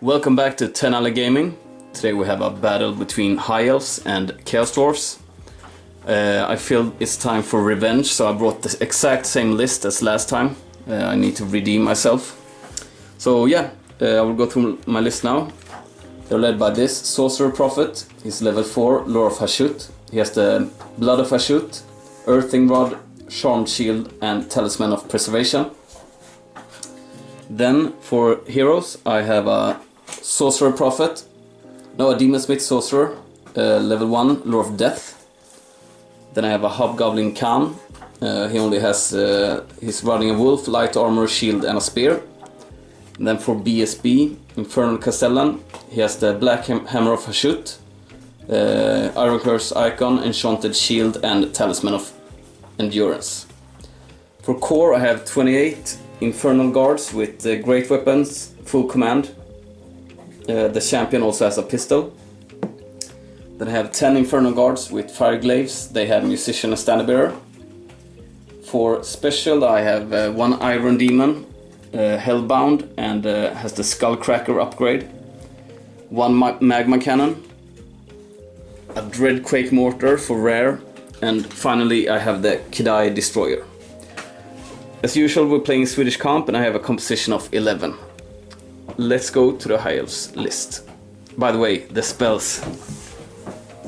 Welcome back to 10 Alley Gaming. Today we have a battle between High Elves and Chaos Dwarfs. I feel it's time for revenge, so I brought the exact same list as last time. I need to redeem myself. So yeah, I will go through my list now. They're led by this Sorcerer Prophet. He's level 4, Lore of Hashut. He has the Blood of Hashut, Earthing Rod, Charmed Shield and Talisman of Preservation. Then for heroes I have a Sorcerer Prophet, no, a Demonsmith Sorcerer, level 1, Lore of Death. Then I have a Hobgoblin Khan. He only has, he's running a wolf, light armor, shield and a spear. And then for BSB, Infernal Castellan, he has the Black Hammer of Hashut, Iron Curse Icon, Enchanted Shield and Talisman of Endurance. For core I have 28 Infernal Guards with great weapons, full command. The champion also has a pistol. Then I have 10 Infernal Guards with Fire Glaives. They have Musician and Standard Bearer. For special I have one Iron Demon, Hellbound, and has the Skullcracker upgrade. One Magma Cannon, a Dreadquake Mortar for rare, and finally I have the Kedai Destroyer. As usual we're playing Swedish comp and I have a composition of 11. Let's go to the High Elves list. By the way, the spells.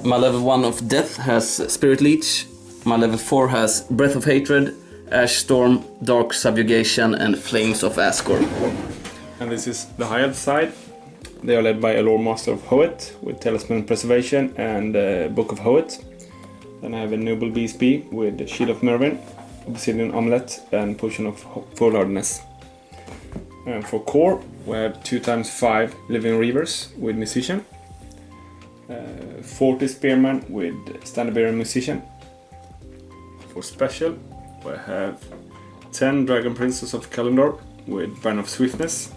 My level 1 of Death has Spirit Leech. My level 4 has Breath of Hatred, Ash Storm, Dark Subjugation and Flames of Azgorh. And this is the High Elves side. They are led by a Lore Master of Hoet with Talisman Preservation and Book of Hoet. Then I have a Noble BSB with Shield of Mervyn, Obsidian Amulet and Potion of Foolhardiness. And for core we have 2x5 Living Reavers with Musician, 40 Spearmen with Standard Bearer and Musician. For special we have 10 Dragon Princes of Kalimdor with Banner of Swiftness,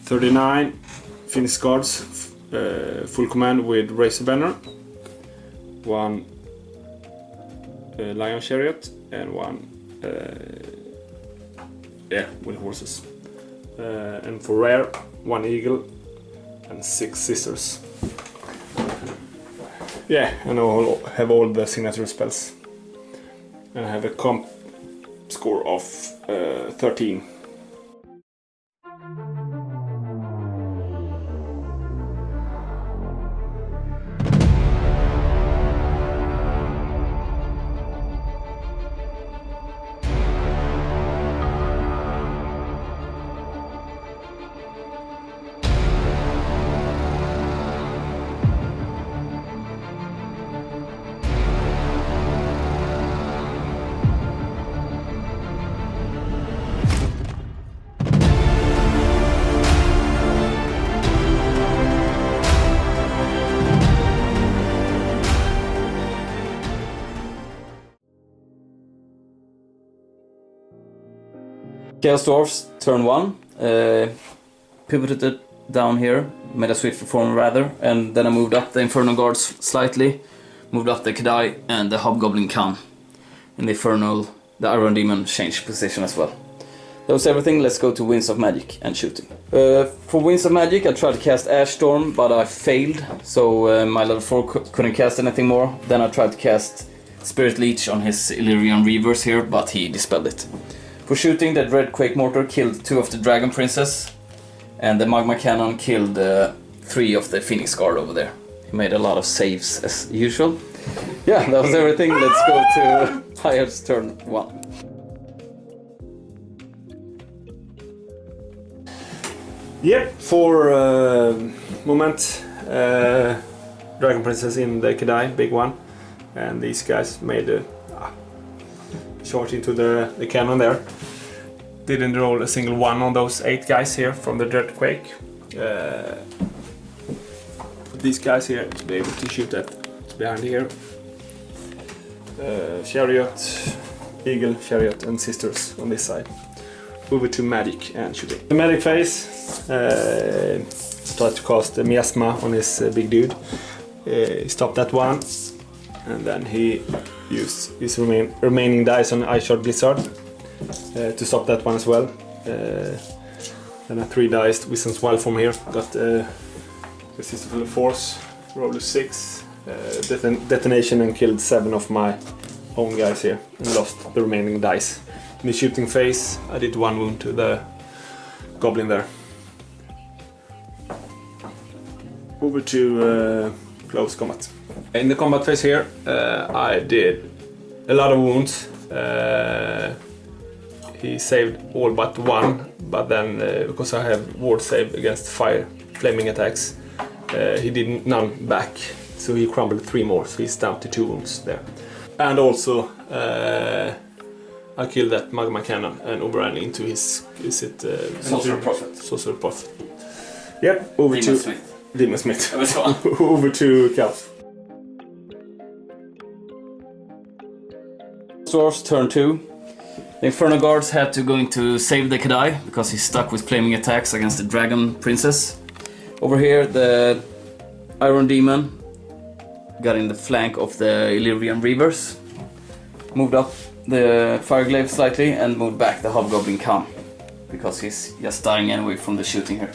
39 Finnish Guards full command with Razor Banner, 1 Lion Chariot and 1 with horses. And for rare 1 Eagle and 6 Sisters. Yeah, and I have all the signature spells. And I have a comp score of 13. Chaos Dwarfs, turn 1, pivoted down here, made a switch for form rather, and then I moved up the Infernal Guards slightly, moved up the Kedai and the Hobgoblin Khan. And the Iron Demon changed position as well. That was everything. Let's go to Winds of Magic and shooting. For Winds of Magic I tried to cast Ash Storm but I failed, so my level 4 couldn't cast anything more. Then I tried to cast Spirit Leech on his Illyrian Reavers here, but he dispelled it. For shooting, the Dreadquake Mortar killed 2 of the Dragon Princes, and the Magma Cannon killed 3 of the Phoenix Guard over there. He made a lot of saves as usual. Yeah, that was everything. Let's go to High Elves turn 1. Yep, for moment Dragon Princess in the Kedai, big one. And these guys made a charge into the cannon there. Didn't roll a single one on those 8 guys here from the Dreadquake. Put these guys here to be able to shoot at behind here. Chariot, Eagle, Chariot and Sisters on this side. Over to Magic and shooting. The Magic phase, tried to cast the Miasma on his big dude. He stopped that one. And then he used his remaining dice on Ice Shard Blizzard to stop that one as well. Then a 3 dice Wisdom's Wild from here. Got Resistance Force, rolled a 6, detonation, and killed 7 of my own guys here and lost the remaining dice. In the shooting phase, I did 1 wound to the goblin there. Over to close combat. In the combat phase here, I did a lot of wounds. He saved all but 1, but then because I have ward save against flaming attacks, he did none back, so he crumbled 3 more, so he's down to 2 wounds there. And also I killed that magma cannon and overran into his Sorcerer Prophet. Sorcerer Prophet. Yep, over Demon to Smith. Demon Smith. That was fun. Over to Elves. Dwarfs turn 2. The Inferno Guards had to go into save the Kedai because he's stuck with flaming attacks against the Dragon Princess. Over here the Iron Demon got in the flank of the Illyrian Reavers, moved up the Fireglaive slightly and moved back the Hobgoblin Khan because he's just dying anyway from the shooting here.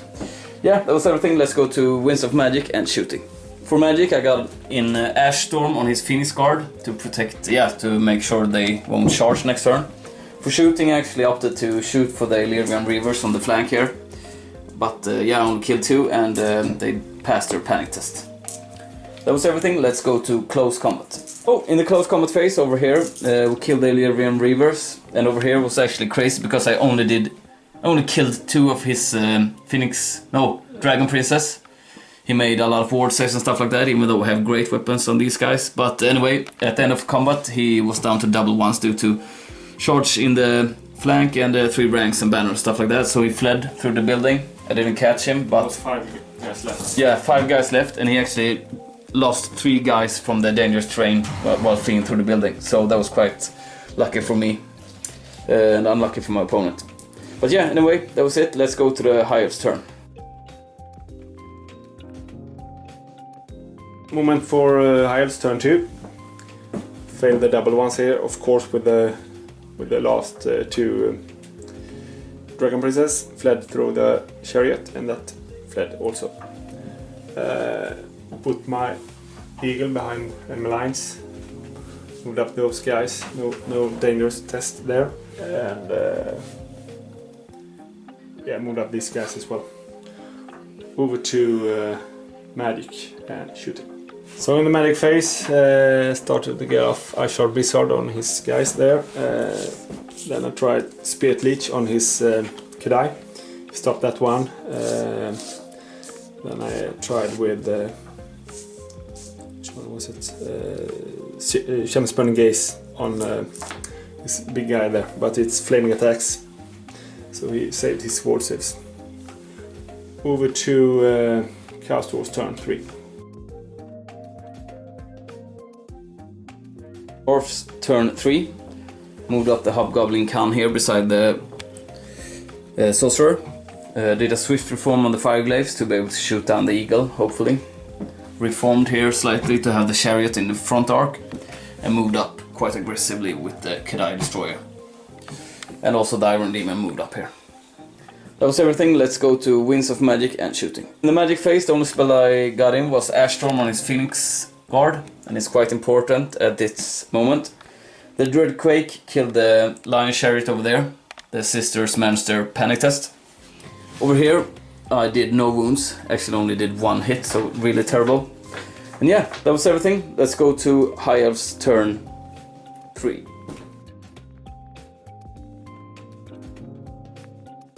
Yeah, that was everything. Let's go to Winds of Magic and shooting. For magic I got in Ash Storm on his Phoenix Guard to protect, to make sure they won't charge next turn. For shooting I actually opted to shoot for the Illyrian Reavers on the flank here. But I only killed 2 and they passed their panic test. That was everything. Let's go to close combat. Oh, in the close combat phase over here we killed the Illyrian Reavers, and over here was actually crazy because I only killed 2 of his Dragon Princess. He made a lot of ward saves and stuff like that, even though we have great weapons on these guys. But anyway, at the end of combat he was down to double ones due to charge in the flank and 3 ranks and banners, stuff like that. So he fled through the building. I didn't catch him, but 5 guys left. Yeah, 5 guys left, and he actually lost 3 guys from the dangerous terrain while fleeing through the building. So that was quite lucky for me and unlucky for my opponent. But yeah, anyway, that was it. Let's go to the High Elves turn. Moment for High Elves turn 2. Failed the double ones here, of course, with the last 2 Dragon Princess. Fled through the chariot, and that fled also. Put my eagle behind enemy lines. Moved up those guys. No dangerous test there, and moved up these guys as well. Over to magic and shooting. So in the magic phase, started to get off Dawi Zharr on his guys there. Then I tried Spirit Leech on his Kedai. Stopped that one. Then I tried with which one was it? Shaman's Burning Gaze on this big guy there, but it's flaming attacks, so he saved his ward saves. Over to Chaos Dwarfs turn 3. Dwarfs turn 3. Moved up the Hobgoblin Khan here beside the Sorcerer. Did a swift reform on the Fireglaives to be able to shoot down the Eagle, hopefully. Reformed here slightly to have the Chariot in the front arc. And moved up quite aggressively with the Kedai Destroyer. And also the Iron Demon moved up here. That was everything. Let's go to Winds of Magic and shooting. In the magic phase, the only spell I got in was Ash Storm on his Phoenix Guard, and it's quite important at this moment. The Dread Quake killed the Lion Chariot over there. The sisters managed their panic test. Over here I did no wounds, actually only did 1 hit, so really terrible. And yeah, that was everything. Let's go to High Elves turn 3.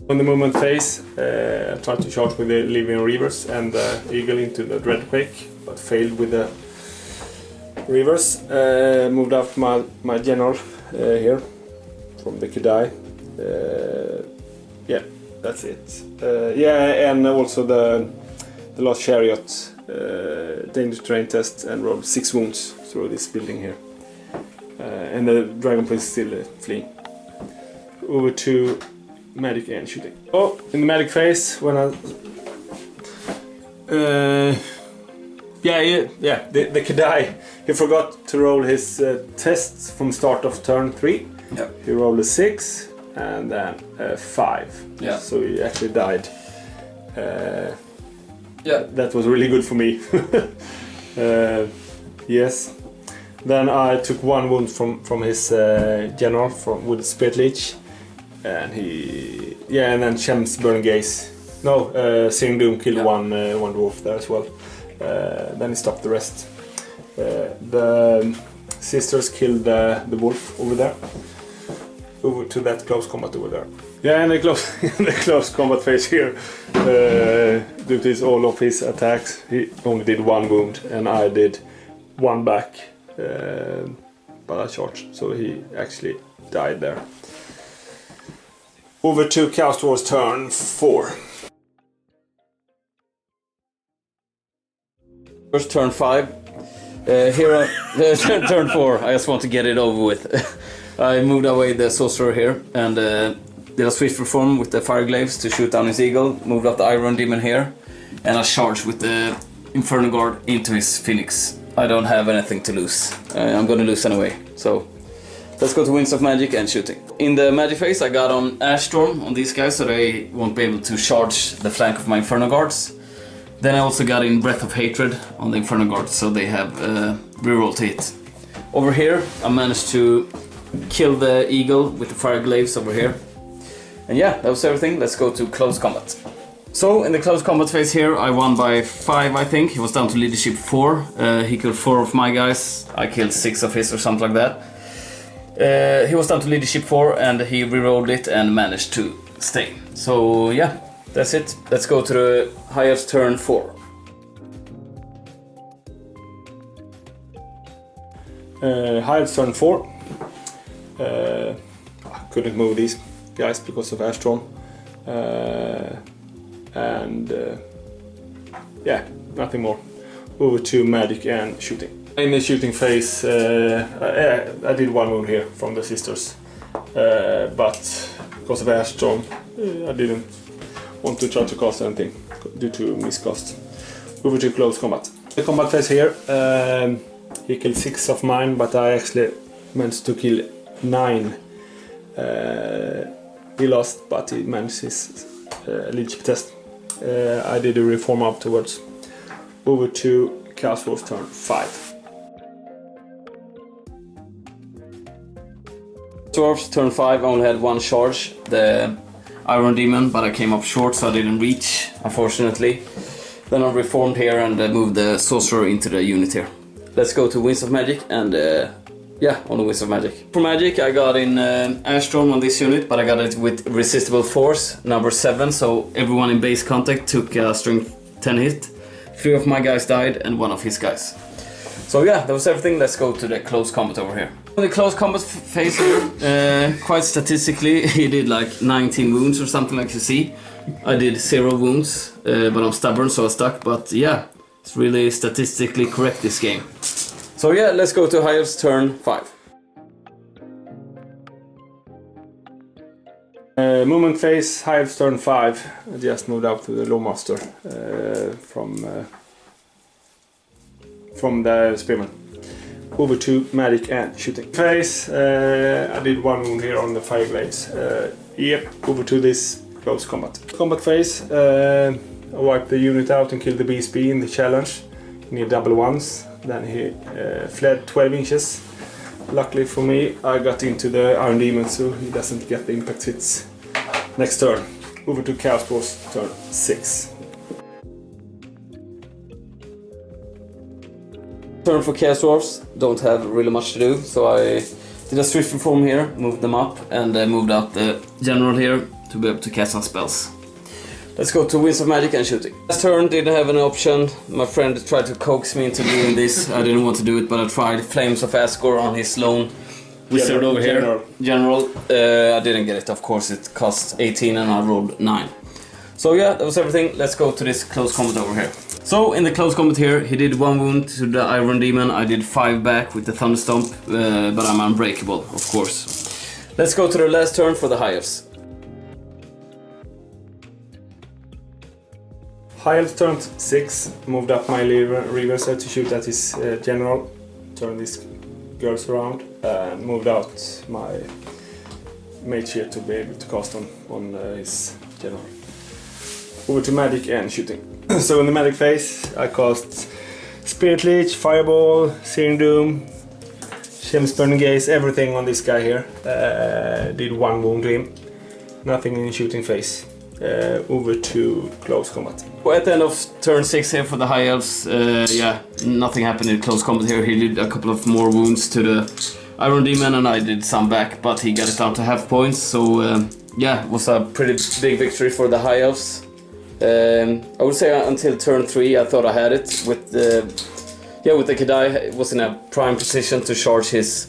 On the movement phase, I tried to charge with the Illyrian Reavers and the Eagle into the Dreadquake, but failed with the Reavers. Moved up my general here from the Kedai. That's it. And also the last Chariot danger terrain test and rolled 6 wounds through this building here. And the Dragon Prince is still fleeing. Over to magic and shooting. Oh, in the magic phase, when I the Kedai, he forgot to roll his tests from start of turn 3. Yep. He rolled a 6, and then 5. Yeah. So he actually died. Yeah. That was really good for me. Yes. Then I took 1 wound from his general with Spirit Leech, and and then Shem's Burning Gaze. No, Searing Doom killed one dwarf there as well. Then he stopped the rest. The sisters killed the wolf over there. Over to that close combat over there. Yeah, and the close combat phase here. Due to all of his attacks, he only did 1 wound, and I did 1 back. But I charged, so he actually died there. Over to Chaos Dwarfs turn 4. First turn 5. Here, turn 4. I just want to get it over with. I moved away the sorcerer here and did a swift reform with the fire glaives to shoot down his eagle. Moved up the iron demon here, and I charged with the Inferno Guard into his phoenix. I don't have anything to lose. I'm gonna lose anyway. So let's go to Winds of Magic and shooting. In the magic phase, I got on Ash Storm on these guys, so they won't be able to charge the flank of my Inferno Guards. Then I also got in Breath of Hatred on the Inferno Guard, so they have reroll to hit. Over here, I managed to kill the eagle with the fire glaives over here. And yeah, that was everything. Let's go to close combat. So in the close combat phase here, I won by 5, I think. He was down to leadership 4. He killed 4 of my guys. I killed 6 of his or something like that. He was down to leadership 4 and he rerolled it and managed to stay. So yeah, that's it. Let's go to the highest turn 4. Highest turn 4. I couldn't move these guys because of Ash Storm. Yeah, nothing more. Over to magic and shooting. In the shooting phase, I did 1 wound here from the sisters, but because of Ash Storm, I didn't want to try to cast anything due to miscast. Over to close combat. The combat phase here, he killed 6 of mine, but I actually managed to kill 9. He lost, but he managed his leadership test. I did a reform afterwards. Over to Chaos Dwarfs turn 5. Dwarfs turn 5, I only had 1 charge, the Iron Demon, but I came up short so I didn't reach, unfortunately. Then I reformed here and moved the Sorcerer into the unit here. Let's go to Winds of Magic and yeah, on the Winds of Magic. For Magic I got in Ash Storm on this unit, but I got it with Resistible Force, number 7, so everyone in base contact took a strength 10 hit. 3 of my guys died and 1 of his guys. So yeah, that was everything. Let's go to the close combat over here. In the close combat phase here, quite statistically, he did like 19 wounds or something like you see. I did 0 wounds, but I'm stubborn so I stuck, but yeah, it's really statistically correct this game. So yeah, let's go to highest turn 5. Movement phase, highest turn 5. I just moved out to the Lawmaster from the Spearman. Over to magic and shooting. Phase, I did 1 wound here on the fire blades. Yep, over to this close combat. Combat phase, I wiped the unit out and killed the BSB in the challenge. He needed double ones. Then he fled 12 inches. Luckily for me, I got into the Iron Demon, so he doesn't get the impact hits. Next turn, over to Chaos Dwarfs, turn 6. Turn for Chaos Dwarfs, don't have really much to do, so I did a swift reform here, moved them up, and moved out the general here to be able to cast some spells. Let's go to Winds of Magic and shooting. Last turn didn't have an option. My friend tried to coax me into doing this. I didn't want to do it, but I tried. Flames of Azgorh on his lone wizard over here. General. I didn't get it, of course. It cost 18 and I rolled 9. So yeah, that was everything. Let's go to this close combat over here. So in the close combat here, he did 1 wound to the Iron Demon. I did 5 back with the Thunderstomp, but I'm unbreakable, of course. Let's go to the last turn for the highest. Highest turned 6, moved up my reverser to shoot at his general, turn these girls around, and moved out my mage here to be able to cast on his general. Over to magic and shooting. So in the magic phase, I cast Spirit Leech, Fireball, Searing Doom, Shameless Burning Gaze, everything on this guy here. Did 1 wound to him. Nothing in shooting phase. Over to close combat. Well, at the end of turn 6 here for the High Elves, yeah, nothing happened in close combat here. He did a couple of more wounds to the Iron Demon and I did some back, but he got it down to half points. So yeah, it was a pretty big victory for the High Elves. I would say until turn 3 I thought I had it. With the Kadai was in a prime position to charge his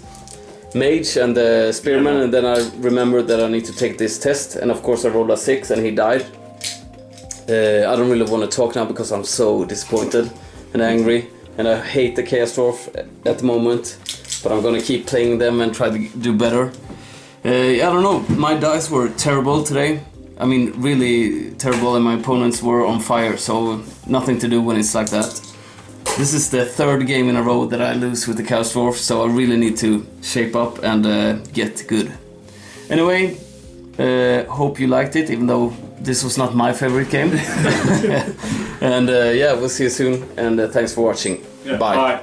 mage and the spearman, and then I remembered that I need to take this test, and of course I rolled a 6 and he died. I don't really want to talk now because I'm so disappointed and angry, and I hate the Chaos Dwarf at the moment, but I'm gonna keep playing them and try to do better. I don't know, my dice were terrible today. I mean, really terrible, and my opponents were on fire, so nothing to do when it's like that. This is the 3rd game in a row that I lose with the Chaos Dwarf, so I really need to shape up and get good. Anyway, hope you liked it, even though this was not my favorite game. And yeah, we'll see you soon, and thanks for watching. Yeah, bye. Bye.